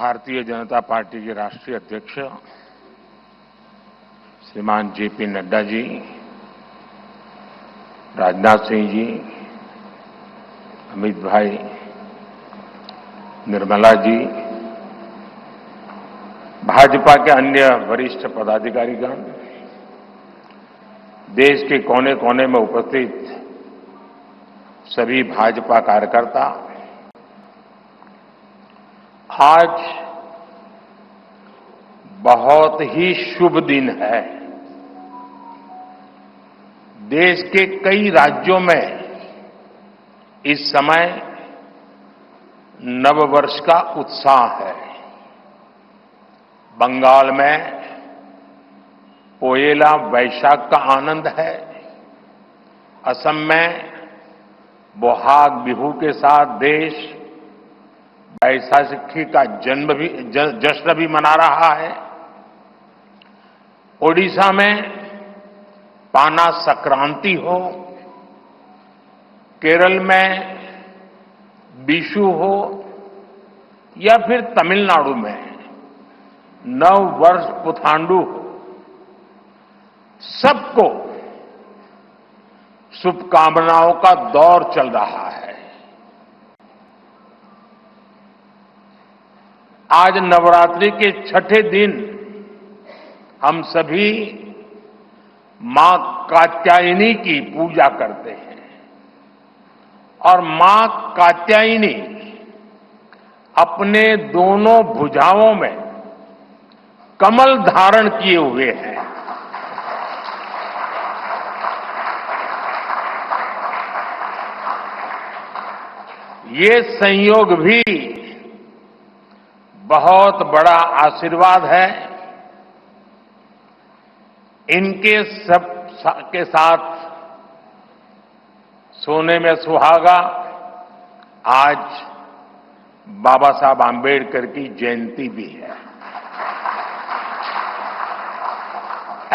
Bharatiya Janata party के राष्ट्रीय अध्यक्ष श्रीमान जेपी नड्डा जी, राजनाथ सिंह जी, अमित भाई, निर्मला जी, भाजपा के अन्य वरिष्ठ पदाधिकारीगण, देश के कोने कोने में उपस्थित सभी भाजपा कार्यकर्ता, आज बहुत ही शुभ दिन है। देश के कई राज्यों में इस समय नववर्ष का उत्साह है। बंगाल में पोयला वैशाख का आनंद है। असम में बोहाग बिहू के साथ देश बैसाखी का जश्न भी मना रहा है। ओडिशा में पाना संक्रांति हो, केरल में विशु हो या फिर तमिलनाडु में नव वर्ष पुथांडु हो, सबको शुभकामनाओं का दौर चल रहा है। आज नवरात्रि के छठे दिन हम सभी मां कात्यायनी की पूजा करते हैं और मां कात्यायनी अपने दोनों भुजाओं में कमल धारण किए हुए हैं। ये संयोग भी बहुत बड़ा आशीर्वाद है। इनके सब के साथ सोने में सुहागा आज बाबा साहब आंबेडकर की जयंती भी है।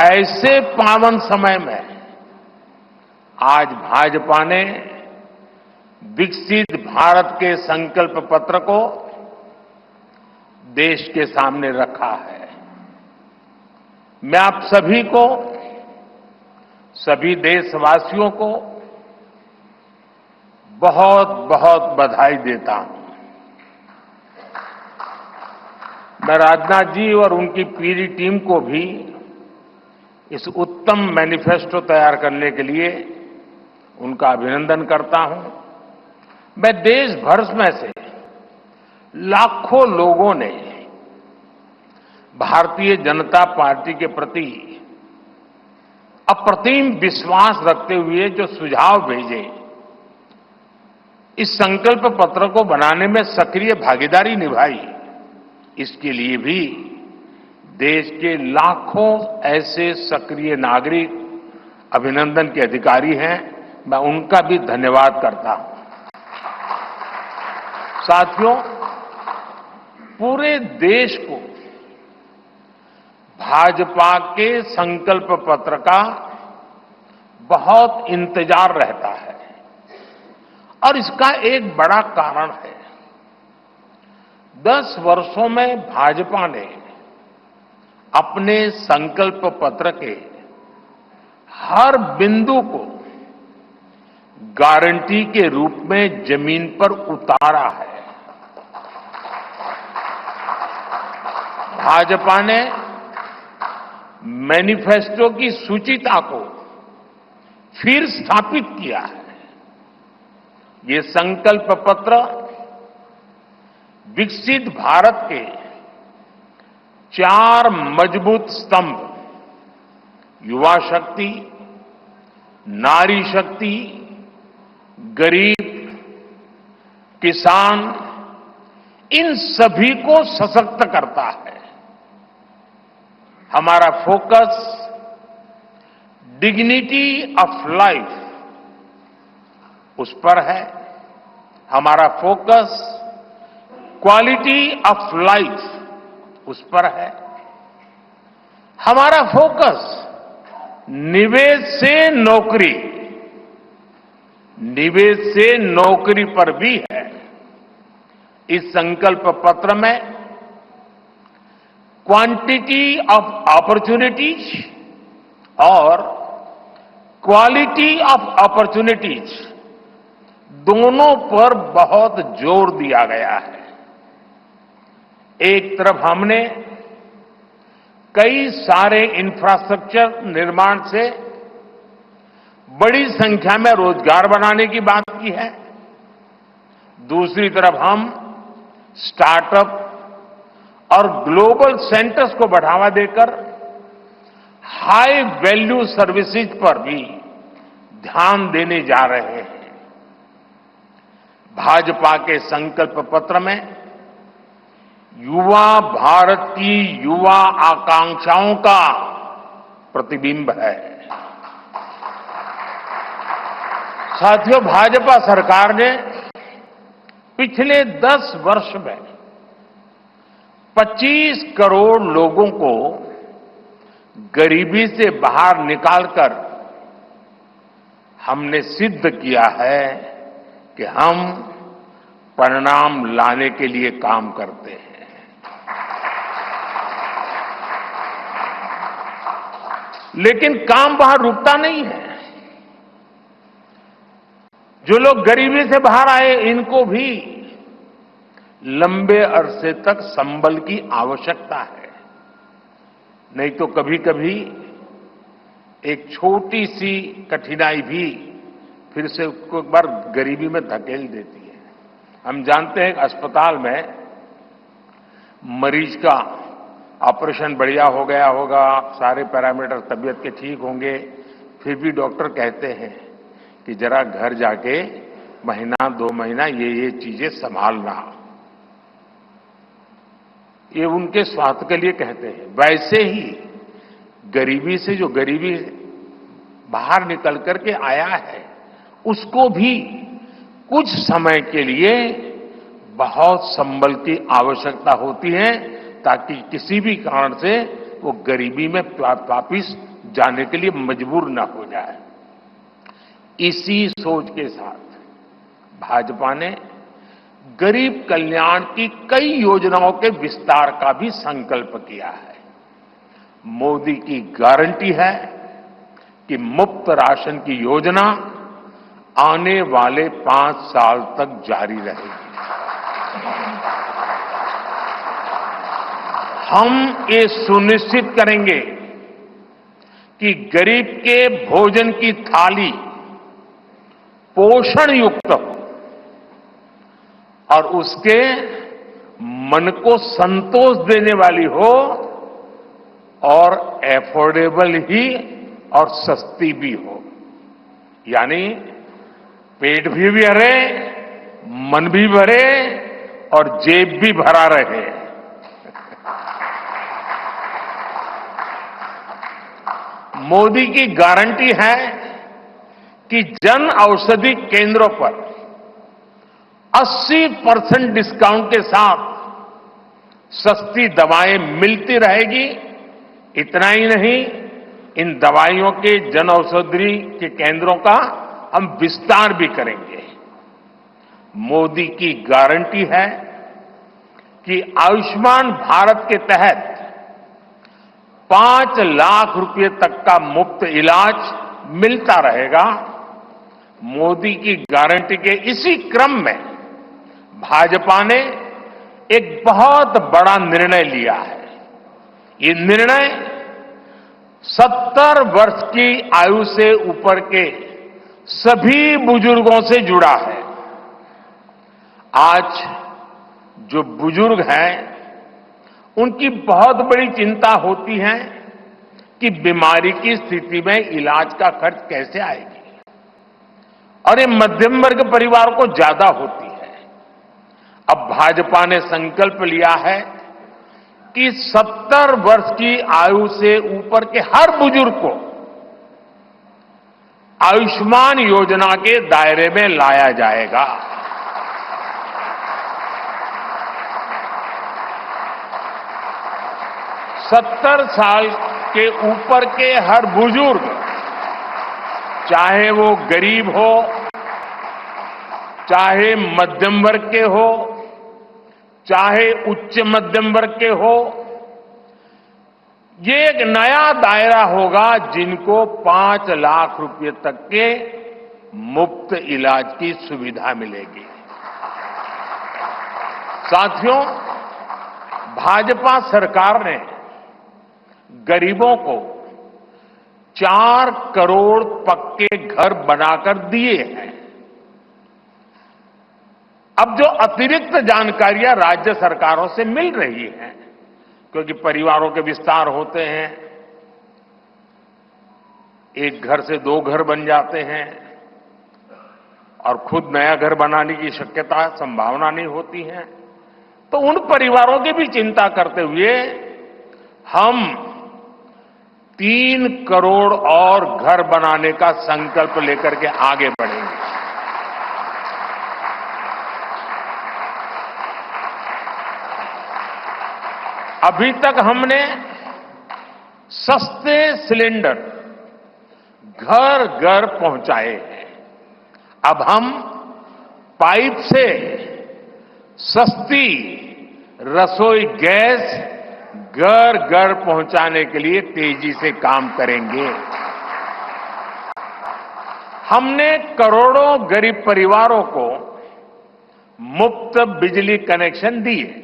ऐसे पावन समय में आज भाजपा ने विकसित भारत के संकल्प पत्र को देश के सामने रखा है। मैं आप सभी को, सभी देशवासियों को बहुत बहुत बधाई देता हूं। मैं राजनाथ जी और उनकी पूरी टीम को भी इस उत्तम मैनिफेस्टो तैयार करने के लिए उनका अभिनंदन करता हूं। मैं देश भर में से लाखों लोगों ने भारतीय जनता पार्टी के प्रति अप्रतिम विश्वास रखते हुए जो सुझाव भेजे, इस संकल्प पत्र को बनाने में सक्रिय भागीदारी निभाई, इसके लिए भी देश के लाखों ऐसे सक्रिय नागरिक अभिनंदन के अधिकारी हैं। मैं उनका भी धन्यवाद करता हूं। साथियों, पूरे देश को भाजपा के संकल्प पत्र का बहुत इंतजार रहता है और इसका एक बड़ा कारण है। 10 वर्षों में भाजपा ने अपने संकल्प पत्र के हर बिंदु को गारंटी के रूप में जमीन पर उतारा है। भाजपा ने मैनिफेस्टो की सूचिता को फिर स्थापित किया है। ये संकल्प पत्र विकसित भारत के 4 मजबूत स्तंभ, युवा शक्ति, नारी शक्ति, गरीब, किसान, इन सभी को सशक्त करता है। हमारा फोकस डिग्निटी ऑफ लाइफ उस पर है। हमारा फोकस क्वालिटी ऑफ लाइफ उस पर है। हमारा फोकस निवेश से नौकरी पर भी है। इस संकल्प पत्र में क्वांटिटी ऑफ अपॉर्चुनिटीज और क्वालिटी ऑफ अपॉर्चुनिटीज दोनों पर बहुत जोर दिया गया है। एक तरफ हमने कई सारे इंफ्रास्ट्रक्चर निर्माण से बड़ी संख्या में रोजगार बनाने की बात की है। दूसरी तरफ हम स्टार्टअप और ग्लोबल सेंटर्स को बढ़ावा देकर हाई वैल्यू सर्विसेज पर भी ध्यान देने जा रहे हैं। भाजपा के संकल्प पत्र में युवा भारत की युवा आकांक्षाओं का प्रतिबिंब है। साथियों, भाजपा सरकार ने पिछले 10 वर्ष में 25 करोड़ लोगों को गरीबी से बाहर निकालकर हमने सिद्ध किया है कि हम परिणाम लाने के लिए काम करते हैं। लेकिन काम वहां रुकता नहीं है। जो लोग गरीबी से बाहर आए, इनको भी लंबे अरसे तक संबल की आवश्यकता है। नहीं तो कभी कभी एक छोटी सी कठिनाई भी फिर से उसको एक बार गरीबी में धकेल देती है। हम जानते हैं कि अस्पताल में मरीज का ऑपरेशन बढ़िया हो गया होगा, सारे पैरामीटर तबीयत के ठीक होंगे, फिर भी डॉक्टर कहते हैं कि जरा घर जाके महीना 2 महीना ये चीजें संभालना। ये उनके स्वास्थ्य के लिए कहते हैं। वैसे ही गरीबी से जो गरीबी बाहर निकल करके आया है, उसको भी कुछ समय के लिए बहुत संबल की आवश्यकता होती है, ताकि किसी भी कारण से वो गरीबी में वापिस जाने के लिए मजबूर न हो जाए। इसी सोच के साथ भाजपा ने गरीब कल्याण की कई योजनाओं के विस्तार का भी संकल्प किया है। मोदी की गारंटी है कि मुफ्त राशन की योजना आने वाले 5 साल तक जारी रहेगी। हम ये सुनिश्चित करेंगे कि गरीब के भोजन की थाली पोषण युक्त हो और उसके मन को संतोष देने वाली हो, और एफोर्डेबल ही और सस्ती भी हो। यानी पेट भी भरे, मन भी भरे और जेब भी भरा रहे। मोदी की गारंटी है कि जन औषधि केंद्रों पर 80% डिस्काउंट के साथ सस्ती दवाएं मिलती रहेगी। इतना ही नहीं, इन दवाइयों के जन औषधि के केंद्रों का हम विस्तार भी करेंगे। मोदी की गारंटी है कि आयुष्मान भारत के तहत 5 लाख रुपए तक का मुफ्त इलाज मिलता रहेगा। मोदी की गारंटी के इसी क्रम में भाजपा ने एक बहुत बड़ा निर्णय लिया है। ये निर्णय 70 वर्ष की आयु से ऊपर के सभी बुजुर्गों से जुड़ा है। आज जो बुजुर्ग हैं, उनकी बहुत बड़ी चिंता होती है कि बीमारी की स्थिति में इलाज का खर्च कैसे आएगी, और ये मध्यम वर्ग परिवार को ज्यादा होती है। अब भाजपा ने संकल्प लिया है कि 70 वर्ष की आयु से ऊपर के हर बुजुर्ग को आयुष्मान योजना के दायरे में लाया जाएगा। सत्तर साल के ऊपर के हर बुजुर्ग, चाहे वो गरीब हो, चाहे मध्यम वर्ग के हो, चाहे उच्च मध्यम वर्ग के हो, ये एक नया दायरा होगा जिनको 5 लाख रुपए तक के मुफ्त इलाज की सुविधा मिलेगी। साथियों, भाजपा सरकार ने गरीबों को 4 करोड़ पक्के घर बनाकर दिए हैं। अब जो अतिरिक्त जानकारियां राज्य सरकारों से मिल रही हैं, क्योंकि परिवारों के विस्तार होते हैं, एक घर से 2 घर बन जाते हैं और खुद नया घर बनाने की शक्यता संभावना नहीं होती है, तो उन परिवारों की भी चिंता करते हुए हम 3 करोड़ और घर बनाने का संकल्प लेकर के आगे बढ़ेंगे। अभी तक हमने सस्ते सिलेंडर घर घर पहुंचाए हैं। अब हम पाइप से सस्ती रसोई गैस घर घर पहुंचाने के लिए तेजी से काम करेंगे। हमने करोड़ों गरीब परिवारों को मुफ्त बिजली कनेक्शन दिए।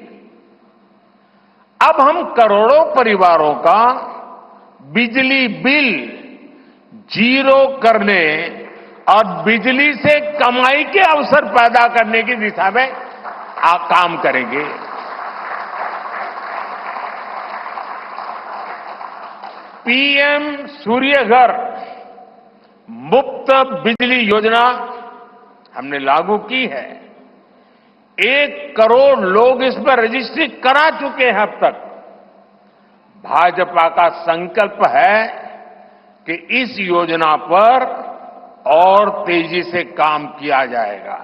अब हम करोड़ों परिवारों का बिजली बिल जीरो करने और बिजली से कमाई के अवसर पैदा करने की दिशा में काम करेंगे। पीएम सूर्य घर मुफ्त बिजली योजना हमने लागू की है। 1 करोड़ लोग इस पर रजिस्ट्री करा चुके हैं अब तक। भाजपा का संकल्प है कि इस योजना पर और तेजी से काम किया जाएगा।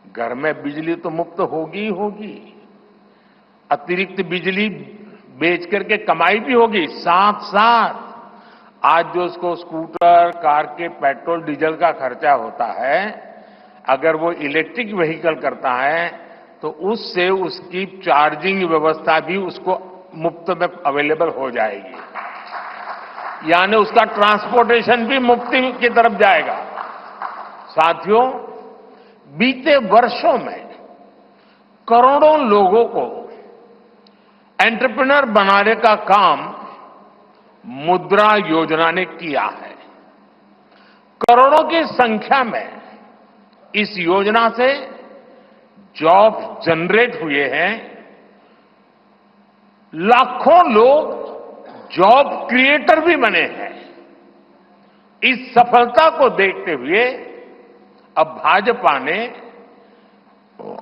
घर में बिजली तो मुफ्त होगी ही होगी, अतिरिक्त बिजली बेच करके कमाई भी होगी। साथ साथ आज जो उसको स्कूटर, कार के पेट्रोल डीजल का खर्चा होता है, अगर वो इलेक्ट्रिक व्हीकल करता है तो उससे उसकी चार्जिंग व्यवस्था भी उसको मुफ्त में अवेलेबल हो जाएगी, यानी उसका ट्रांसपोर्टेशन भी मुफ्ती की तरफ जाएगा। साथियों, बीते वर्षों में करोड़ों लोगों को एंटरप्रेन्योर बनाने का काम मुद्रा योजना ने किया है। करोड़ों की संख्या में इस योजना से जॉब जनरेट हुए हैं। लाखों लोग जॉब क्रिएटर भी बने हैं। इस सफलता को देखते हुए अब भाजपा ने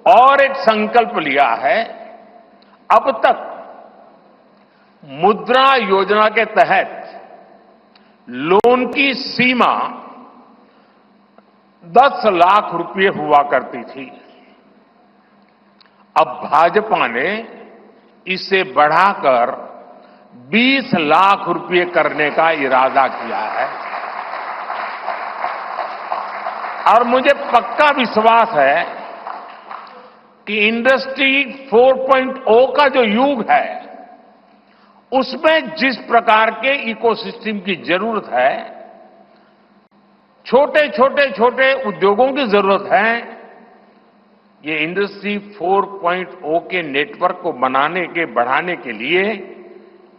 और एक संकल्प लिया है। अब तक मुद्रा योजना के तहत लोन की सीमा 10 लाख रुपए हुआ करती थी। अब भाजपा ने इसे बढ़ाकर 20 लाख रुपए करने का इरादा किया है और मुझे पक्का विश्वास है कि इंडस्ट्री 4.0 का जो युग है, उसमें जिस प्रकार के इकोसिस्टम की जरूरत है, छोटे उद्योगों की जरूरत है, ये इंडस्ट्री 4.0 के नेटवर्क को बनाने के बढ़ाने के लिए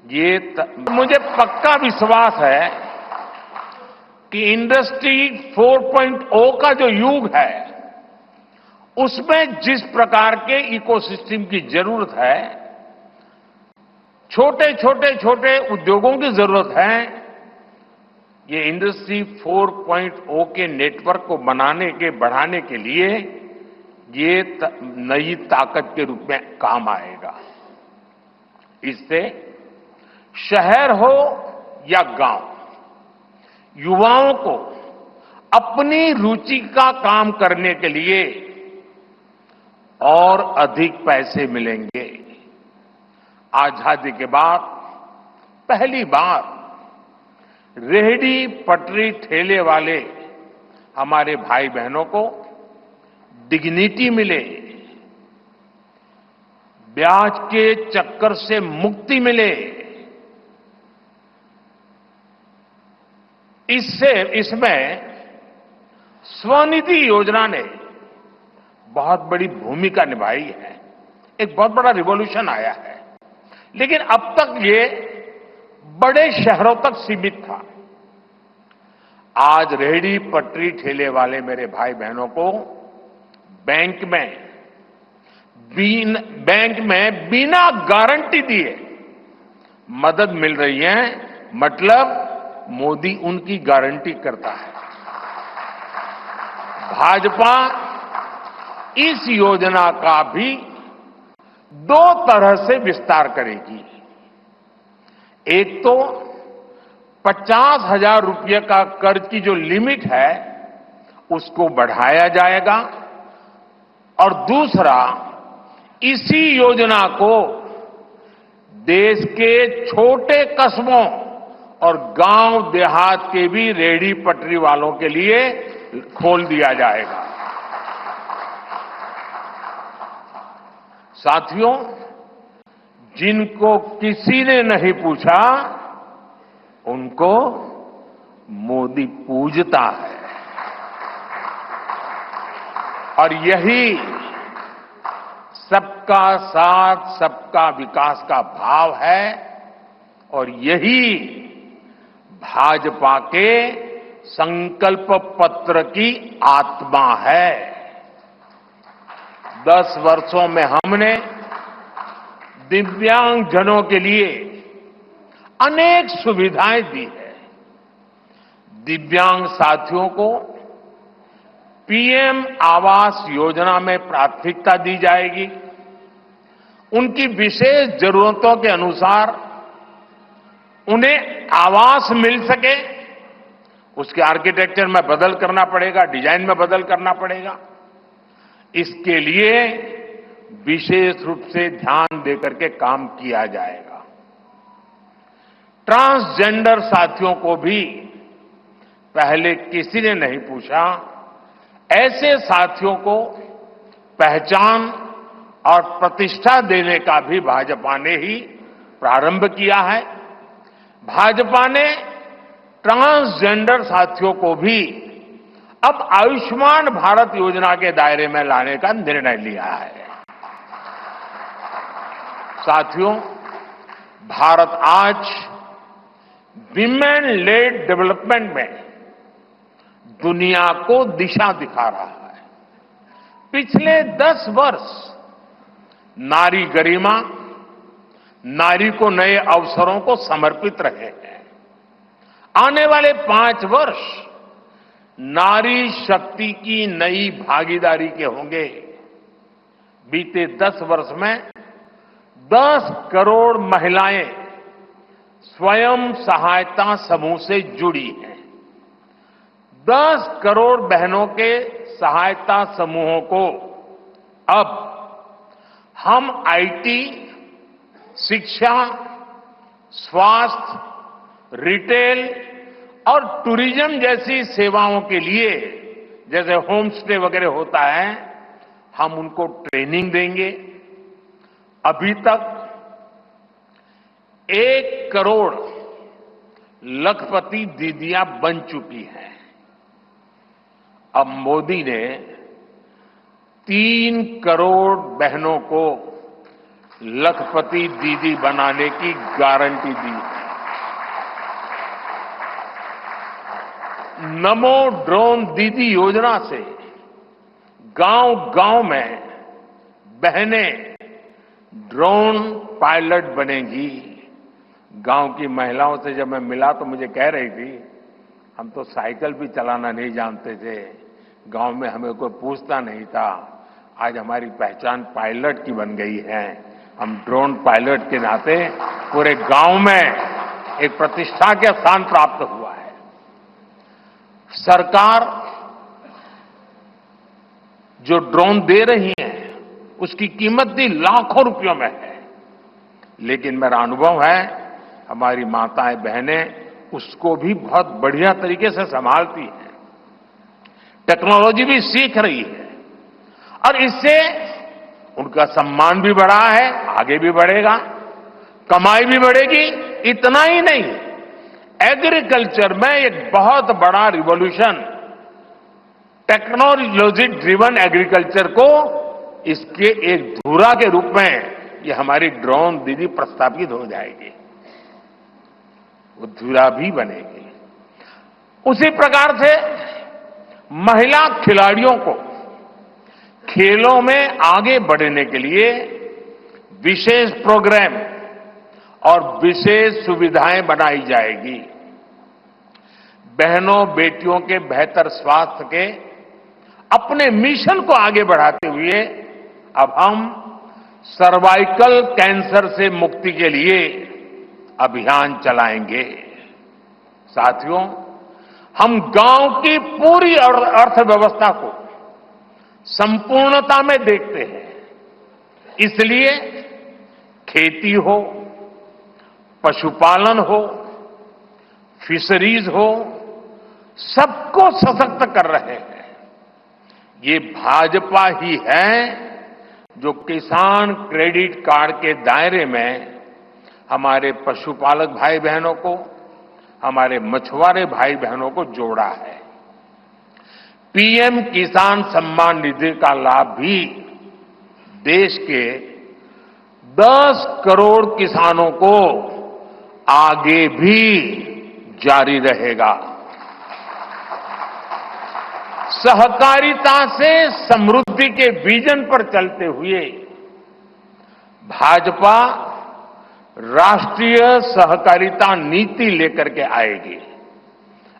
मुझे पक्का विश्वास है कि इंडस्ट्री 4.0 का जो युग है, उसमें जिस प्रकार के इकोसिस्टम की जरूरत है, छोटे उद्योगों की जरूरत है, ये इंडस्ट्री 4.0 के नेटवर्क को बनाने के बढ़ाने के लिए ये नई ताकत के रूप में काम आएगा। इससे शहर हो या गांव, युवाओं को अपनी रुचि का काम करने के लिए और अधिक पैसे मिलेंगे। आजादी के बाद पहली बार रेहड़ी पटरी ठेले वाले हमारे भाई बहनों को डिग्निटी मिले, ब्याज के चक्कर से मुक्ति मिले, इससे इसमें स्वनिधि योजना ने बहुत बड़ी भूमिका निभाई है। एक बहुत बड़ा रिवॉल्यूशन आया है। लेकिन अब तक ये बड़े शहरों तक सीमित था। आज रेहड़ी पटरी ठेले वाले मेरे भाई बहनों को बैंक में बिना गारंटी दिए मदद मिल रही है। मतलब मोदी उनकी गारंटी करता है। भाजपा इस योजना का भी दो तरह से विस्तार करेगी। एक तो 50,000 रुपये का कर्ज की जो लिमिट है उसको बढ़ाया जाएगा और दूसरा इसी योजना को देश के छोटे कस्बों और गांव देहात के भी रेहड़ी पटरी वालों के लिए खोल दिया जाएगा। साथियों, जिनको किसी ने नहीं पूछा उनको मोदी पूजता है और यही सबका साथ सबका विकास का भाव है और यही भाजपा के संकल्प पत्र की आत्मा है। 10 वर्षों में हमने दिव्यांगजनों के लिए अनेक सुविधाएं दी है। दिव्यांग साथियों को पीएम आवास योजना में प्राथमिकता दी जाएगी। उनकी विशेष जरूरतों के अनुसार उन्हें आवास मिल सके, उसके आर्किटेक्चर में बदल करना पड़ेगा, डिजाइन में बदल करना पड़ेगा। इसके लिए विशेष रूप से ध्यान देकर के काम किया जाएगा। ट्रांसजेंडर साथियों को भी पहले किसी ने नहीं पूछा। ऐसे साथियों को पहचान और प्रतिष्ठा देने का भी भाजपा ने ही प्रारंभ किया है। भाजपा ने ट्रांसजेंडर साथियों को भी अब आयुष्मान भारत योजना के दायरे में लाने का निर्णय लिया है। साथियों, भारत आज विमेन लेड डेवलपमेंट में दुनिया को दिशा दिखा रहा है। पिछले 10 वर्ष नारी गरिमा, नारी को नए अवसरों को समर्पित रहे हैं। आने वाले 5 वर्ष नारी शक्ति की नई भागीदारी के होंगे। बीते 10 वर्ष में 10 करोड़ महिलाएं स्वयं सहायता समूह से जुड़ी हैं। 10 करोड़ बहनों के सहायता समूहों को अब हम आईटी, शिक्षा, स्वास्थ्य, रिटेल और टूरिज्म जैसी सेवाओं के लिए, जैसे होम स्टे वगैरह होता है, हम उनको ट्रेनिंग देंगे। अभी तक 1 करोड़ लखपति दीदियां बन चुकी हैं। अब मोदी ने 3 करोड़ बहनों को लखपति दीदी बनाने की गारंटी दी है। नमो ड्रोन दीदी योजना से गांव-गांव में बहनें ड्रोन पायलट बनेंगी। गांव की महिलाओं से जब मैं मिला तो मुझे कह रही थी, हम तो साइकिल भी चलाना नहीं जानते थे, गांव में हमें कोई पूछता नहीं था। आज हमारी पहचान पायलट की बन गई है। हम ड्रोन पायलट के नाते पूरे गांव में एक प्रतिष्ठा का स्थान प्राप्त हुआ है। सरकार जो ड्रोन दे रही है उसकी कीमत भी लाखों रुपयों में है, लेकिन मेरा अनुभव है हमारी माताएं बहनें उसको भी बहुत बढ़िया तरीके से संभालती हैं। टेक्नोलॉजी भी सीख रही है और इससे उनका सम्मान भी बढ़ा है, आगे भी बढ़ेगा, कमाई भी बढ़ेगी। इतना ही नहीं, एग्रीकल्चर में एक बहुत बड़ा रिवॉल्यूशन, टेक्नोलॉजी ड्रिवन एग्रीकल्चर को इसके एक धुरा के रूप में ये हमारी ड्रोन दीदी प्रस्थापित हो जाएगी, वो धुरा भी बनेगी। उसी प्रकार से महिला खिलाड़ियों को खेलों में आगे बढ़ने के लिए विशेष प्रोग्राम और विशेष सुविधाएं बनाई जाएगी। बहनों बेटियों के बेहतर स्वास्थ्य के अपने मिशन को आगे बढ़ाते हुए अब हम सर्वाइकल कैंसर से मुक्ति के लिए अभियान चलाएंगे। साथियों, हम गांव की पूरी अर्थव्यवस्था को संपूर्णता में देखते हैं, इसलिए खेती हो, पशुपालन हो, फिशरीज हो, सबको सशक्त कर रहे हैं। ये भाजपा ही है जो किसान क्रेडिट कार्ड के दायरे में हमारे पशुपालक भाई बहनों को, हमारे मछुआरे भाई बहनों को जोड़ा है। पीएम किसान सम्मान निधि का लाभ भी देश के 10 करोड़ किसानों को आगे भी जारी रहेगा। सहकारिता से समृद्धि के विजन पर चलते हुए भाजपा राष्ट्रीय सहकारिता नीति लेकर के आएगी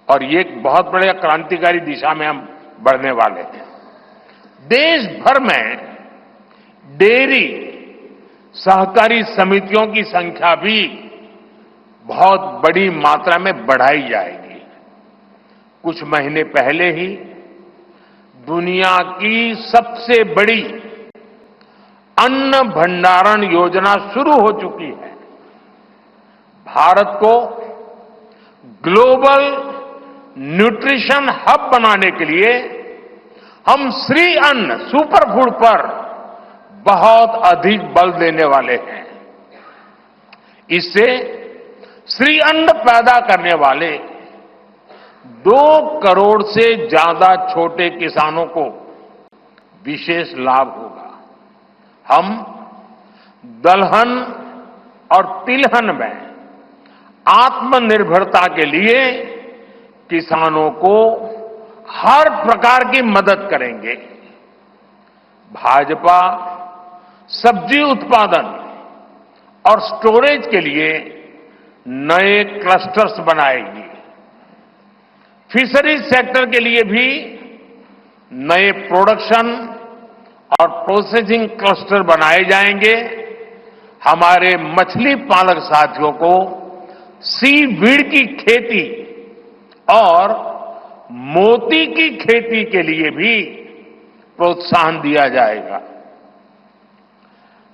और ये एक बहुत बड़े क्रांतिकारी दिशा में हम बढ़ने वाले हैं। देश भर में डेयरी सहकारी समितियों की संख्या भी बहुत बड़ी मात्रा में बढ़ाई जाएगी। कुछ महीने पहले ही दुनिया की सबसे बड़ी अन्न भंडारण योजना शुरू हो चुकी है। भारत को ग्लोबल न्यूट्रिशन हब बनाने के लिए हम श्री अन्न सुपर फूड पर बहुत अधिक बल देने वाले हैं। इससे श्री अन्न पैदा करने वाले 2 करोड़ से ज्यादा छोटे किसानों को विशेष लाभ होगा। हम दलहन और तिलहन में आत्मनिर्भरता के लिए किसानों को हर प्रकार की मदद करेंगे। भाजपा सब्जी उत्पादन और स्टोरेज के लिए नए क्लस्टर्स बनाएगी। फिशरीज सेक्टर के लिए भी नए प्रोडक्शन और प्रोसेसिंग क्लस्टर बनाए जाएंगे। हमारे मछली पालक साथियों को सीवीड की खेती और मोती की खेती के लिए भी प्रोत्साहन दिया जाएगा।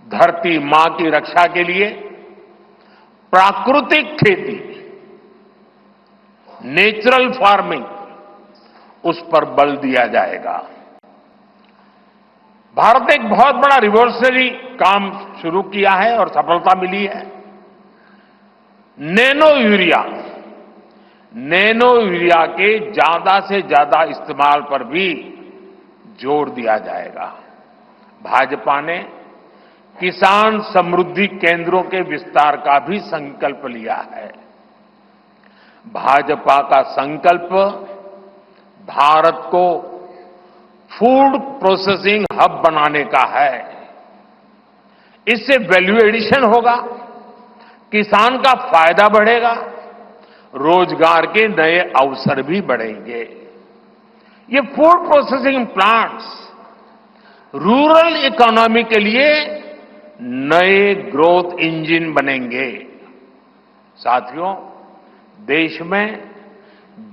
धरती मां की रक्षा के लिए प्राकृतिक खेती, नेचुरल फार्मिंग, उस पर बल दिया जाएगा। भारत ने एक बहुत बड़ा रिवॉल्यूशनरी काम शुरू किया है और सफलता मिली है। नैनो यूरिया के ज्यादा से ज्यादा इस्तेमाल पर भी जोर दिया जाएगा। भाजपा ने किसान समृद्धि केंद्रों के विस्तार का भी संकल्प लिया है। भाजपा का संकल्प भारत को फूड प्रोसेसिंग हब बनाने का है। इससे वैल्यू एडिशन होगा, किसान का फायदा बढ़ेगा, रोजगार के नए अवसर भी बढ़ेंगे। ये food processing plants rural economy के लिए नए ग्रोथ इंजन बनेंगे। साथियों, देश में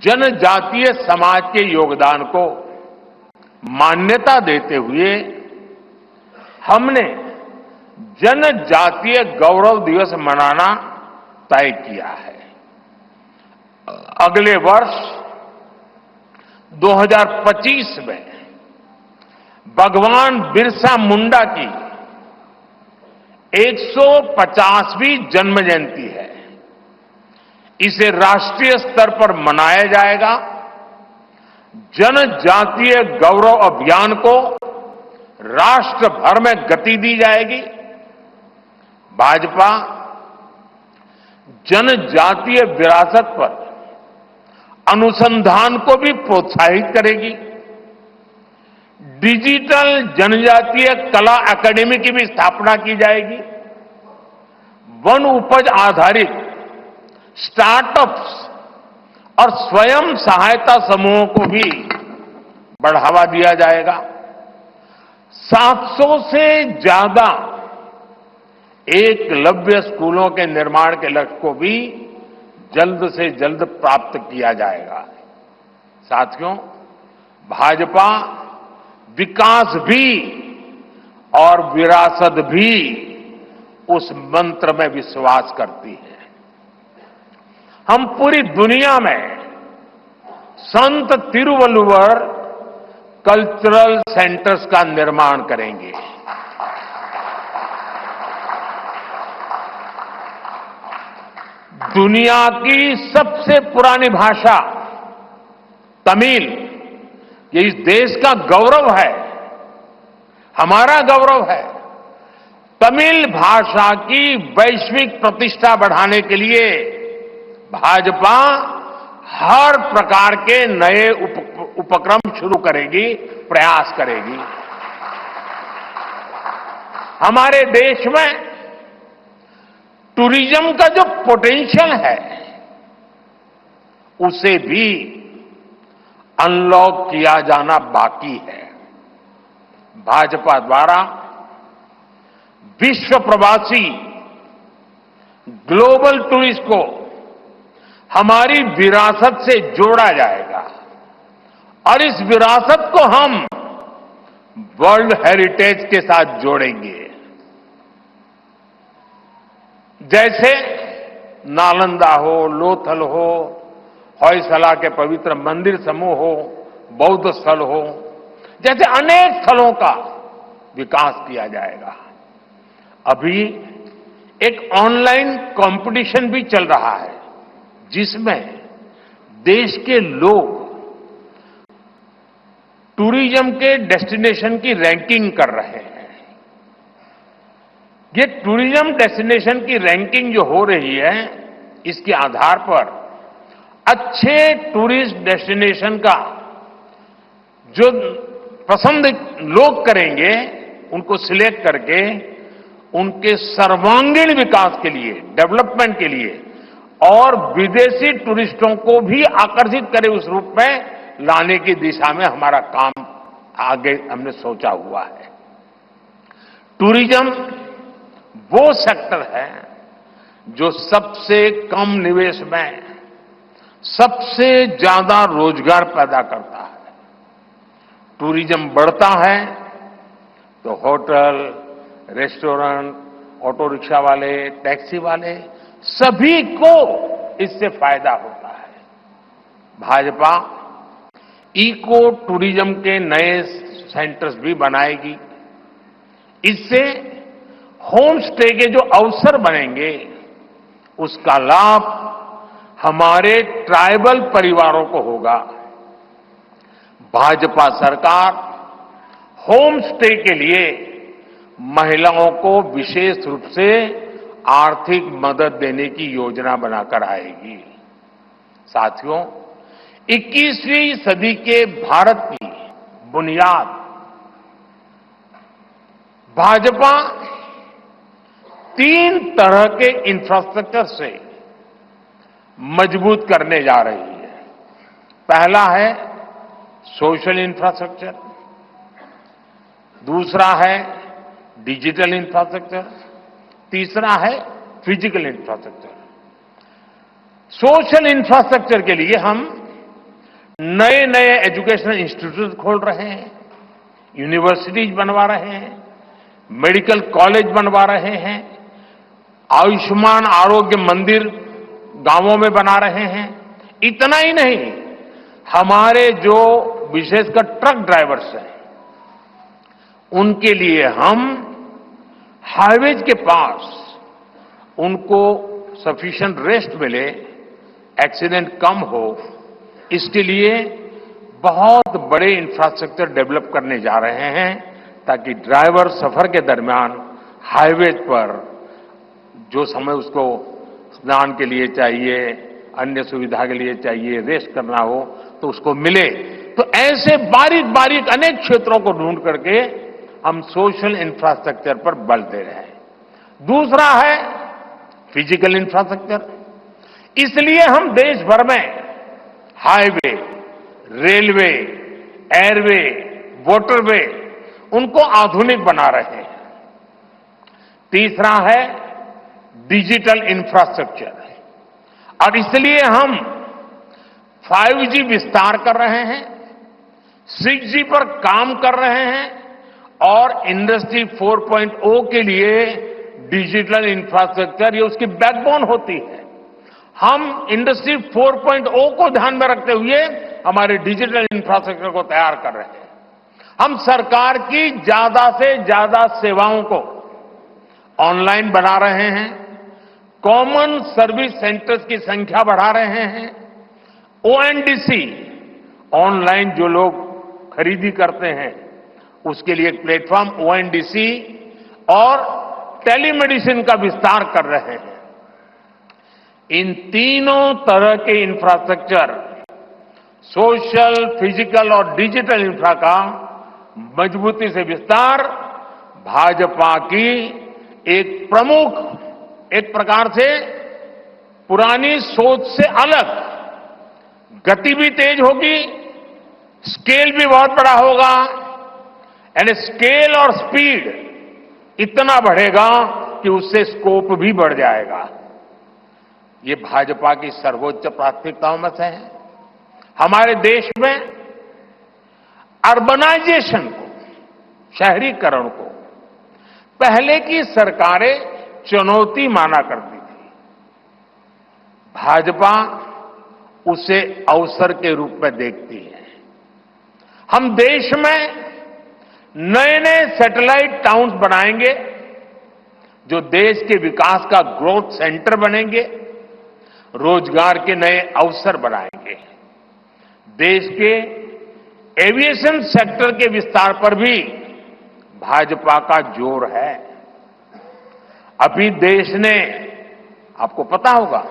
जनजातीय समाज के योगदान को मान्यता देते हुए हमने जनजातीय गौरव दिवस मनाना तय किया है। अगले वर्ष 2025 में भगवान बिरसा मुंडा की 150वीं जन्म जयंती है। इसे राष्ट्रीय स्तर पर मनाया जाएगा। जनजातीय गौरव अभियान को राष्ट्र भर में गति दी जाएगी। भाजपा जनजातीय विरासत पर अनुसंधान को भी प्रोत्साहित करेगी। डिजिटल जनजातीय कला अकादमी की भी स्थापना की जाएगी। वन उपज आधारित स्टार्टअप्स और स्वयं सहायता समूहों को भी बढ़ावा दिया जाएगा। 700 से ज्यादा एकलव्य स्कूलों के निर्माण के लक्ष्य को भी जल्द से जल्द प्राप्त किया जाएगा। साथियों, भाजपा विकास भी और विरासत भी उस मंत्र में विश्वास करती है। हम पूरी दुनिया में संत तिरुवल्लुवर कल्चरल सेंटर्स का निर्माण करेंगे। दुनिया की सबसे पुरानी भाषा तमिल, ये इस देश का गौरव है, हमारा गौरव है। तमिल भाषा की वैश्विक प्रतिष्ठा बढ़ाने के लिए भाजपा हर प्रकार के नए उपक्रम शुरू करेगी, प्रयास करेगी। हमारे देश में टूरिज्म का जो पोटेंशियल है, उसे भी अनलॉक किया जाना बाकी है। भाजपा द्वारा विश्व प्रवासी ग्लोबल टूरिस्ट को हमारी विरासत से जोड़ा जाएगा और इस विरासत को हम वर्ल्ड हेरिटेज के साथ जोड़ेंगे। जैसे नालंदा हो, लोथल हो, होयसला के पवित्र मंदिर समूह हो, बौद्ध स्थल हो, जैसे अनेक स्थलों का विकास किया जाएगा। अभी एक ऑनलाइन कंपटीशन भी चल रहा है, जिसमें देश के लोग टूरिज्म के डेस्टिनेशन की रैंकिंग कर रहे हैं। ये टूरिज्म डेस्टिनेशन की रैंकिंग जो हो रही है, इसके आधार पर अच्छे टूरिस्ट डेस्टिनेशन का जो पसंद लोग करेंगे, उनको सिलेक्ट करके उनके सर्वांगीण विकास के लिए, डेवलपमेंट के लिए और विदेशी टूरिस्टों को भी आकर्षित करे उस रूप में लाने की दिशा में हमारा काम आगे हमने सोचा हुआ है। टूरिज्म वो सेक्टर है जो सबसे कम निवेश में सबसे ज्यादा रोजगार पैदा करता है। टूरिज्म बढ़ता है तो होटल, रेस्टोरेंट, ऑटो रिक्शा वाले, टैक्सी वाले सभी को इससे फायदा होता है। भाजपा इको टूरिज्म के नए सेंटर्स भी बनाएगी। इससे होम स्टे के जो अवसर बनेंगे, उसका लाभ हमारे ट्राइबल परिवारों को होगा। भाजपा सरकार होम स्टे के लिए महिलाओं को विशेष रूप से आर्थिक मदद देने की योजना बनाकर आएगी। साथियों, 21वीं सदी के भारत की बुनियाद भाजपा 3 तरह के इंफ्रास्ट्रक्चर से मजबूत करने जा रही है। पहला है सोशल इंफ्रास्ट्रक्चर, दूसरा है डिजिटल इंफ्रास्ट्रक्चर, तीसरा है फिजिकल इंफ्रास्ट्रक्चर। सोशल इंफ्रास्ट्रक्चर के लिए हम नए नए एजुकेशनल इंस्टीट्यूट खोल रहे हैं, यूनिवर्सिटीज बनवा रहे हैं, मेडिकल कॉलेज बनवा रहे हैं, आयुष्मान आरोग्य मंदिर गांवों में बना रहे हैं। इतना ही नहीं, हमारे जो विशेषकर ट्रक ड्राइवर्स हैं, उनके लिए हम हाईवेज के पास उनको सफिशिएंट रेस्ट मिले, एक्सीडेंट कम हो, इसके लिए बहुत बड़े इंफ्रास्ट्रक्चर डेवलप करने जा रहे हैं ताकि ड्राइवर सफर के दरमियान हाईवे पर जो समय उसको स्नान के लिए चाहिए, अन्य सुविधा के लिए चाहिए, रेस्ट करना हो तो उसको मिले। तो ऐसे बारीक बारीक अनेक क्षेत्रों को ढूंढ करके हम सोशल इंफ्रास्ट्रक्चर पर बल दे रहे हैं। दूसरा है फिजिकल इंफ्रास्ट्रक्चर। इसलिए हम देश भर में हाईवे, रेलवे, एयरवे, वाटरवे उनको आधुनिक बना रहे हैं। तीसरा है डिजिटल इंफ्रास्ट्रक्चर, और इसलिए हम 5G विस्तार कर रहे हैं, 6G पर काम कर रहे हैं और इंडस्ट्री 4.0 के लिए डिजिटल इंफ्रास्ट्रक्चर ये उसकी बैकबोन होती है। हम इंडस्ट्री 4.0 को ध्यान में रखते हुए हमारे डिजिटल इंफ्रास्ट्रक्चर को तैयार कर रहे हैं। हम सरकार की ज्यादा से ज्यादा सेवाओं को ऑनलाइन बना रहे हैं, कॉमन सर्विस सेंटर्स की संख्या बढ़ा रहे हैं, ओएनडीसी ऑनलाइन जो लोग खरीदी करते हैं उसके लिए एक प्लेटफॉर्म ओएनडीसी और टेलीमेडिसिन का विस्तार कर रहे हैं। इन तीनों तरह के इंफ्रास्ट्रक्चर, सोशल, फिजिकल और डिजिटल इंफ्रा का मजबूती से विस्तार भाजपा की एक प्रमुख, एक प्रकार से पुरानी सोच से अलग, गति भी तेज होगी, स्केल भी बहुत बड़ा होगा, यानी स्केल और स्पीड इतना बढ़ेगा कि उससे स्कोप भी बढ़ जाएगा। ये भाजपा की सर्वोच्च प्राथमिकताओं में से है। हमारे देश में अर्बनाइजेशन को, शहरीकरण को पहले की सरकारें चुनौती माना करती थी। भाजपा उसे अवसर के रूप में देखती है। हम देश में नए नए सैटेलाइट टाउन्स बनाएंगे जो देश के विकास का ग्रोथ सेंटर बनेंगे, रोजगार के नए अवसर बनाएंगे। देश के एविएशन सेक्टर के विस्तार पर भी भाजपा का जोर है। अभी देश ने, आपको पता होगा,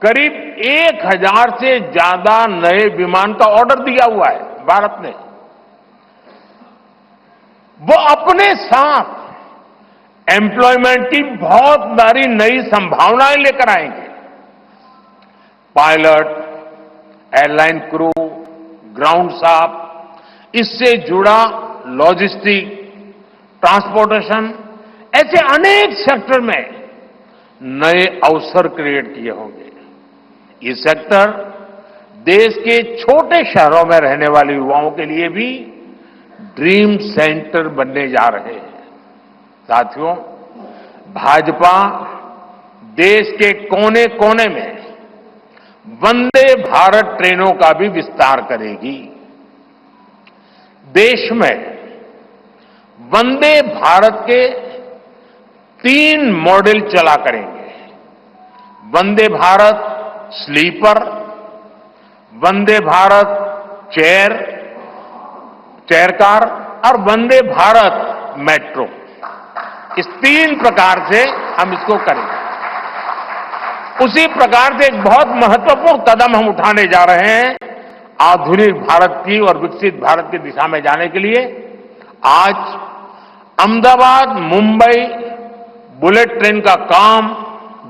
करीब 1000 से ज्यादा नए विमान का ऑर्डर दिया हुआ है भारत ने। वो अपने साथ एम्प्लॉयमेंट की बहुत सारी नई संभावनाएं लेकर आएंगे। Pilot, airline crew, ground staff, इससे जुड़ा लॉजिस्टिक, ट्रांसपोर्टेशन, ऐसे अनेक सेक्टर में नए अवसर क्रिएट किए होंगे। ये सेक्टर देश के छोटे शहरों में रहने वाले युवाओं के लिए भी ड्रीम सेंटर बनने जा रहे हैं। साथियों, भाजपा देश के कोने कोने में वंदे भारत ट्रेनों का भी विस्तार करेगी। देश में वंदे भारत के 3 मॉडल चला करेंगे। Vande Bharat sleeper, Vande Bharat chair car और वंदे भारत मेट्रो। इस 3 प्रकार से हम इसको करेंगे। उसी प्रकार से एक बहुत महत्वपूर्ण कदम हम उठाने जा रहे हैं आधुनिक भारत की और विकसित भारत की दिशा में जाने के लिए। आज अहमदाबाद मुंबई बुलेट ट्रेन का काम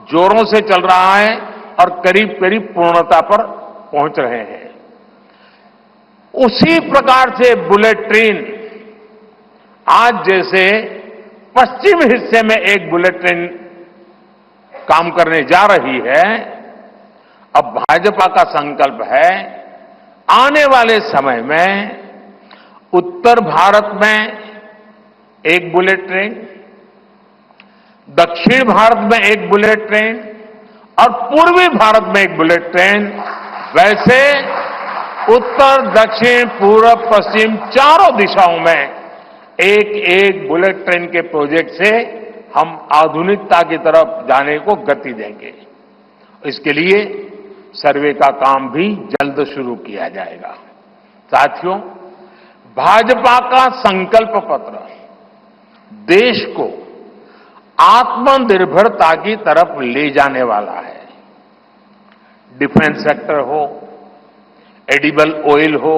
जोरों से चल रहा है और करीब करीब पूर्णता पर पहुंच रहे हैं। उसी प्रकार से बुलेट ट्रेन आज जैसे पश्चिम हिस्से में एक बुलेट ट्रेन काम करने जा रही है, अब भाजपा का संकल्प है आने वाले समय में उत्तर भारत में एक बुलेट ट्रेन, दक्षिण भारत में एक बुलेट ट्रेन और पूर्वी भारत में एक बुलेट ट्रेन, वैसे उत्तर, दक्षिण, पूर्व, पश्चिम चारों दिशाओं में एक एक बुलेट ट्रेन के प्रोजेक्ट से हम आधुनिकता की तरफ जाने को गति देंगे। इसके लिए सर्वे का काम भी जल्द शुरू किया जाएगा। साथियों, भाजपा का संकल्प पत्र देश को आत्मनिर्भरता की तरफ ले जाने वाला है। डिफेंस सेक्टर हो, एडिबल ऑयल हो,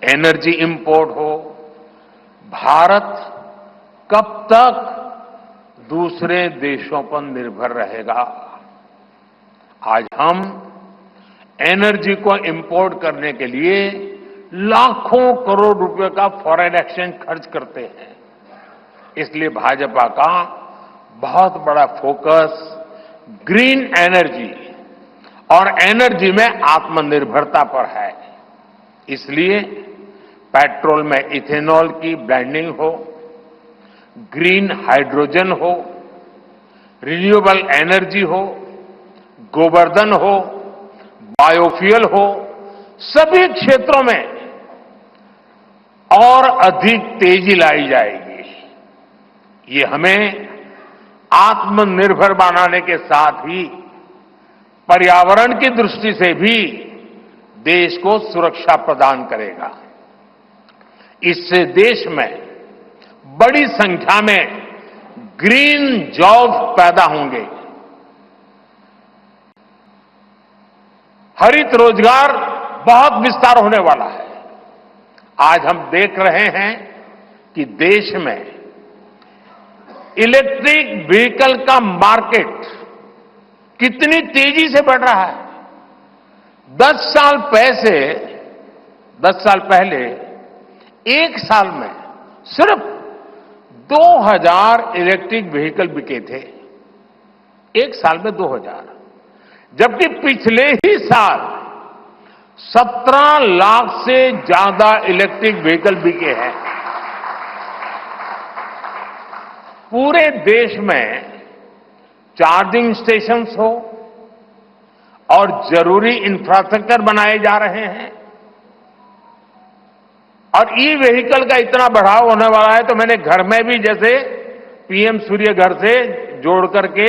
एनर्जी इंपोर्ट हो, भारत कब तक दूसरे देशों पर निर्भर रहेगा? आज हम एनर्जी को इंपोर्ट करने के लिए लाखों करोड़ रुपए का फॉरेन एक्सचेंज खर्च करते हैं। इसलिए भाजपा का बहुत बड़ा फोकस ग्रीन एनर्जी और एनर्जी में आत्मनिर्भरता पर है। इसलिए पेट्रोल में इथेनॉल की ब्लेंडिंग हो, ग्रीन हाइड्रोजन हो, रिन्यूएबल एनर्जी हो, गोवर्धन हो, बायोफ्यूल हो, सभी क्षेत्रों में और अधिक तेजी लाई जाएगी। ये हमें आत्मनिर्भर बनाने के साथ ही पर्यावरण की दृष्टि से भी देश को सुरक्षा प्रदान करेगा। इससे देश में बड़ी संख्या में ग्रीन जॉब पैदा होंगे, हरित रोजगार बहुत विस्तार होने वाला है। आज हम देख रहे हैं कि देश में इलेक्ट्रिक व्हीकल का मार्केट कितनी तेजी से बढ़ रहा है। 10 साल पहले एक साल में सिर्फ 2000 इलेक्ट्रिक व्हीकल बिके थे। एक साल में 2000, जबकि पिछले ही साल 17 लाख से ज्यादा इलेक्ट्रिक व्हीकल बिके हैं। पूरे देश में चार्जिंग स्टेशंस हो और जरूरी इंफ्रास्ट्रक्चर बनाए जा रहे हैं और ई व्हीकल का इतना बढ़ाव होने वाला है, तो मैंने घर में भी जैसे पीएम सूर्य घर से जोड़ करके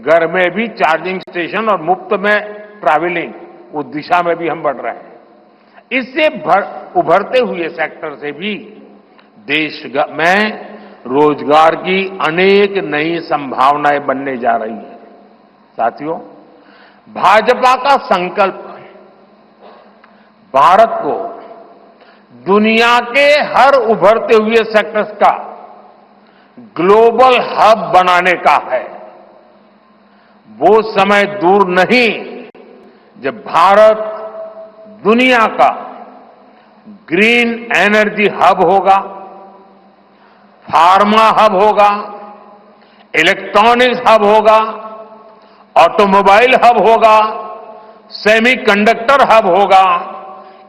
घर में भी चार्जिंग स्टेशन और मुफ्त में ट्रैवलिंग, उस दिशा में भी हम बढ़ रहे हैं। इससे उभरते हुए सेक्टर से भी देश में रोजगार की अनेक नई संभावनाएं बनने जा रही है। साथियों, भाजपा का संकल्प भारत को दुनिया के हर उभरते हुए सेक्टर्स का ग्लोबल हब बनाने का है। वो समय दूर नहीं जब भारत दुनिया का ग्रीन एनर्जी हब होगा, फार्मा हब होगा, इलेक्ट्रॉनिक्स हब होगा, ऑटोमोबाइल हब होगा, सेमीकंडक्टर हब होगा,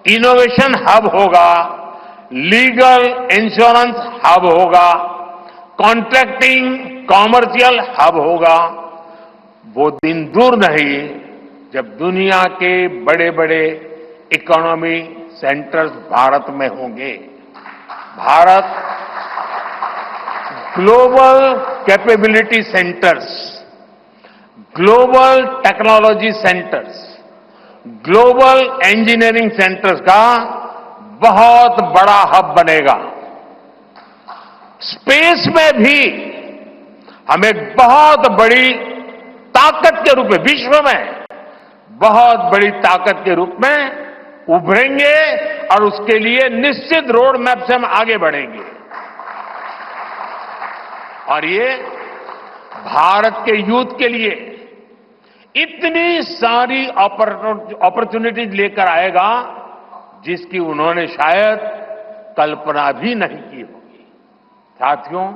इनोवेशन हब होगा, लीगल इंश्योरेंस हब होगा, कॉन्ट्रैक्टिंग कॉमर्शियल हब होगा। वो दिन दूर नहीं जब दुनिया के बड़े बड़े इकोनॉमी सेंटर्स भारत में होंगे। Bharat global capability centres, global technology centres, global engineering centres का बहुत बड़ा हब बनेगा। स्पेस में भी हम एक बहुत बड़ी ताकत के रूप में, विश्व में बहुत बड़ी ताकत के रूप में उभरेंगे और उसके लिए निश्चित रोड मैप से हम आगे बढ़ेंगे। और ये भारत के यूथ के लिए इतनी सारी अपॉर्चुनिटीज लेकर आएगा जिसकी उन्होंने शायद कल्पना भी नहीं की होगी। साथियों,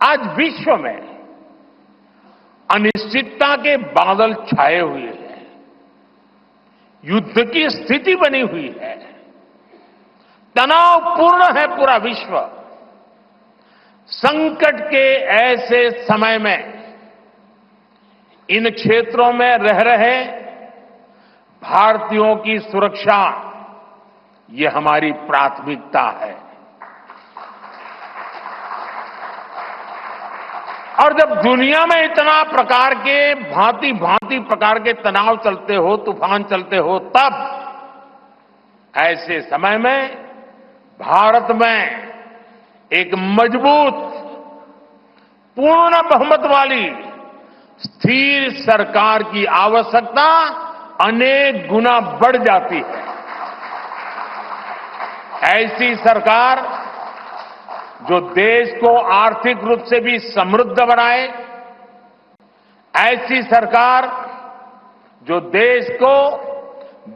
आज विश्व में अनिश्चितता के बादल छाए हुए हैं, युद्ध की स्थिति बनी हुई है, तनावपूर्ण है पूरा विश्व। संकट के ऐसे समय में इन क्षेत्रों में रह रहे भारतीयों की सुरक्षा, ये हमारी प्राथमिकता है। और जब दुनिया में इतना प्रकार के भांति भांति प्रकार के तनाव चलते हो, तूफान चलते हो, तब ऐसे समय में भारत में एक मजबूत, पूर्ण बहुमत वाली स्थिर सरकार की आवश्यकता अनेक गुना बढ़ जाती है। ऐसी सरकार जो देश को आर्थिक रूप से भी समृद्ध बनाए, ऐसी सरकार जो देश को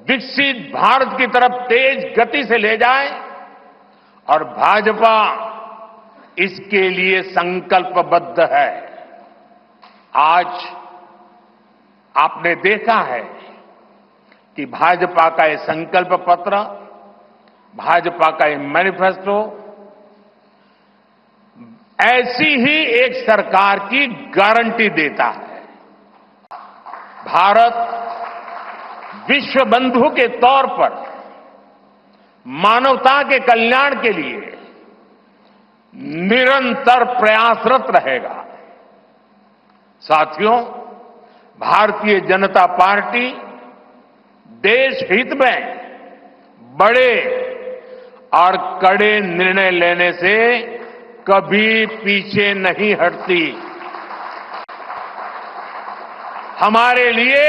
विकसित भारत की तरफ तेज गति से ले जाए, और भाजपा इसके लिए संकल्पबद्ध है। आज आपने देखा है कि भाजपा का ये संकल्प पत्र, भाजपा का ये मैनिफेस्टो ऐसी ही एक सरकार की गारंटी देता है। भारत विश्व बंधु के तौर पर मानवता के कल्याण के लिए निरंतर प्रयासरत रहेगा। साथियों, भारतीय जनता पार्टी देश हित में बड़े और कड़े निर्णय लेने से कभी पीछे नहीं हटती। हमारे लिए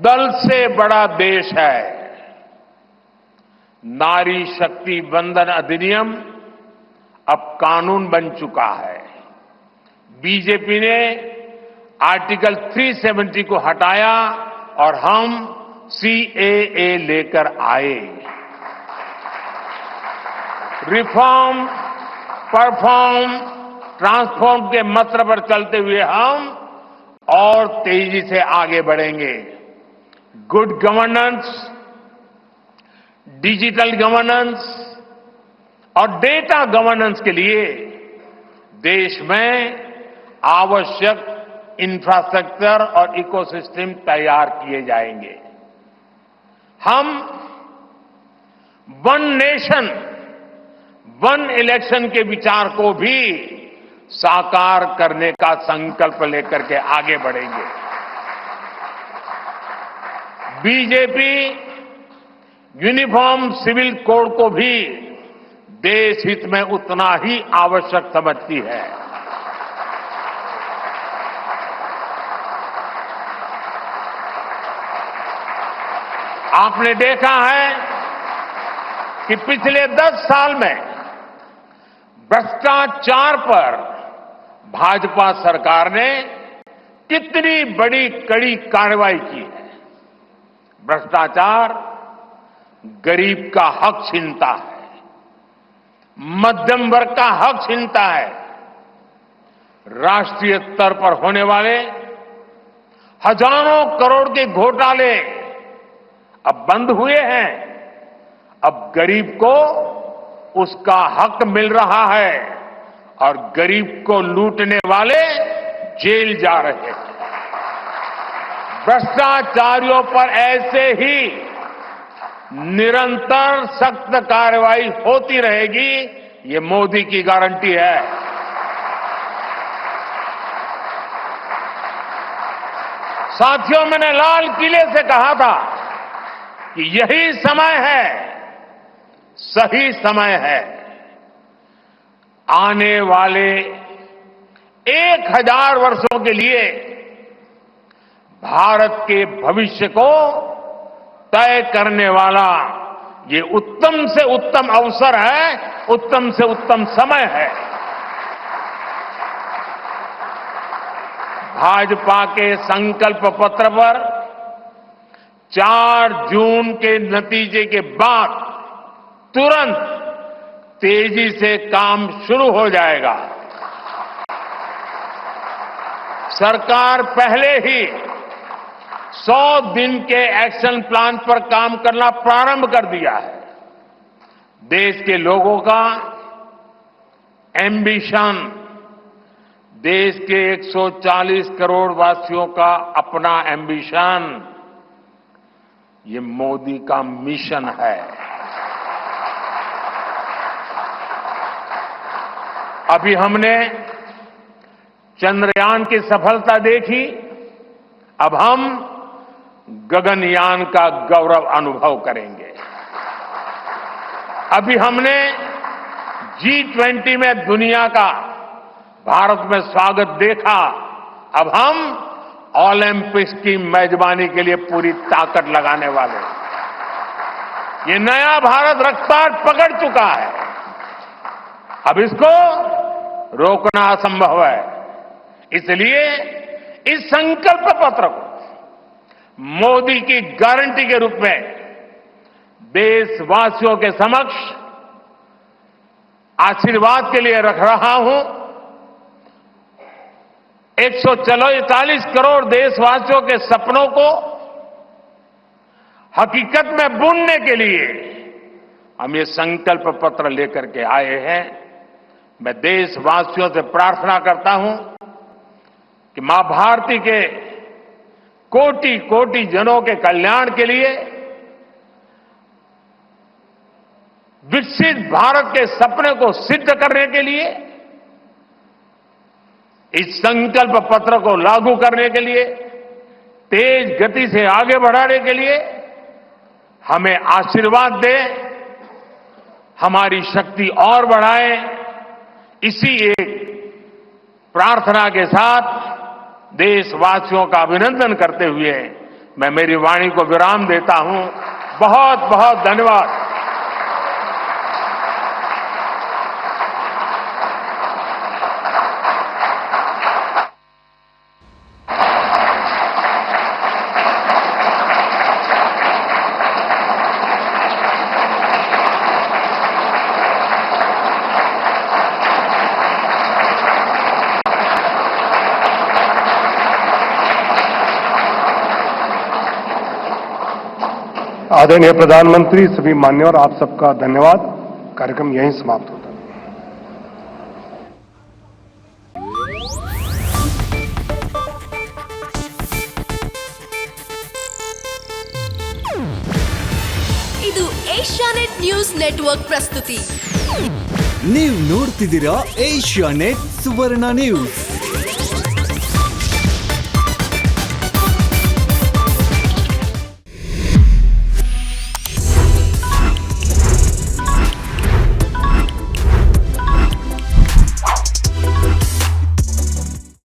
दल से बड़ा देश है। नारी शक्ति वंदन अधिनियम अब कानून बन चुका है। बीजेपी ने आर्टिकल 370 को हटाया और हम सीएए लेकर आए। रिफॉर्म, परफॉर्म, ट्रांसफॉर्म के मंत्र पर चलते हुए हम और तेजी से आगे बढ़ेंगे। गुड गवर्नेंस, डिजिटल गवर्नेंस और डेटा गवर्नेंस के लिए देश में आवश्यक इंफ्रास्ट्रक्चर और इकोसिस्टम तैयार किए जाएंगे। हम वन नेशन, वन इलेक्शन के विचार को भी साकार करने का संकल्प लेकर के आगे बढ़ेंगे। बीजेपी यूनिफॉर्म सिविल कोड को भी देश हित में उतना ही आवश्यक समझती है। आपने देखा है कि पिछले 10 साल में भ्रष्टाचार पर भाजपा सरकार ने कितनी बड़ी कड़ी कार्रवाई की है। भ्रष्टाचार गरीब का हक छीनता है, मध्यम वर्ग का हक छीनता है। राष्ट्रीय स्तर पर होने वाले हजारों करोड़ के घोटाले अब बंद हुए हैं। अब गरीब को उसका हक मिल रहा है और गरीब को लूटने वाले जेल जा रहे हैं। भ्रष्टाचारियों पर ऐसे ही निरंतर सख्त कार्रवाई होती रहेगी, ये मोदी की गारंटी है। साथियों, मैंने लाल किले से कहा था कि यही समय है, सही समय है। आने वाले 1000 वर्षों के लिए भारत के भविष्य को तय करने वाला ये उत्तम से उत्तम अवसर है, उत्तम से उत्तम समय है। भाजपा के संकल्प पत्र पर 4 जून के नतीजे के बाद तुरंत तेजी से काम शुरू हो जाएगा। सरकार पहले ही 100 दिन के एक्शन प्लान पर काम करना प्रारंभ कर दिया है। देश के लोगों का एम्बिशन, देश के 140 करोड़ वासियों का अपना एम्बिशन, ये मोदी का मिशन है। अभी हमने चंद्रयान की सफलता देखी, अब हम गगनयान का गौरव अनुभव करेंगे। अभी हमने G20 में दुनिया का भारत में स्वागत देखा, अब हम ओलंपिक्स की मेजबानी के लिए पूरी ताकत लगाने वाले हैं। ये नया भारत रफ्तार पकड़ चुका है, अब इसको रोकना असंभव है। इसलिए इस संकल्प पत्र को मोदी की गारंटी के रूप में देशवासियों के समक्ष आशीर्वाद के लिए रख रहा हूं। 140 करोड़ देशवासियों के सपनों को हकीकत में बुनने के लिए हम ये संकल्प पत्र लेकर के आए हैं। मैं देशवासियों से प्रार्थना करता हूं कि मां भारती के कोटि कोटि जनों के कल्याण के लिए, विकसित भारत के सपने को सिद्ध करने के लिए, इस संकल्प पत्र को लागू करने के लिए, तेज गति से आगे बढ़ाने के लिए हमें आशीर्वाद दे, हमारी शक्ति और बढ़ाए। इसी एक प्रार्थना के साथ देशवासियों का अभिनंदन करते हुए मैं मेरी वाणी को विराम देता हूं। बहुत बहुत धन्यवाद। आदरणीय प्रधानमंत्री, सभी मान्यवर, आप सबका धन्यवाद। कार्यक्रम यहीं समाप्त होता है। ಇದು ಏಷ್ಯಾನೆಟ್ ನ್ಯೂಸ್ ನೆಟ್ವರ್ಕ್ ಪ್ರಸ್ತುತಿ. ನೀವು ನೋಡ್ತಿದ್ದೀರಾ ಏಷ್ಯಾನೆಟ್ ಸುವರ್ಣ ನ್ಯೂಸ್.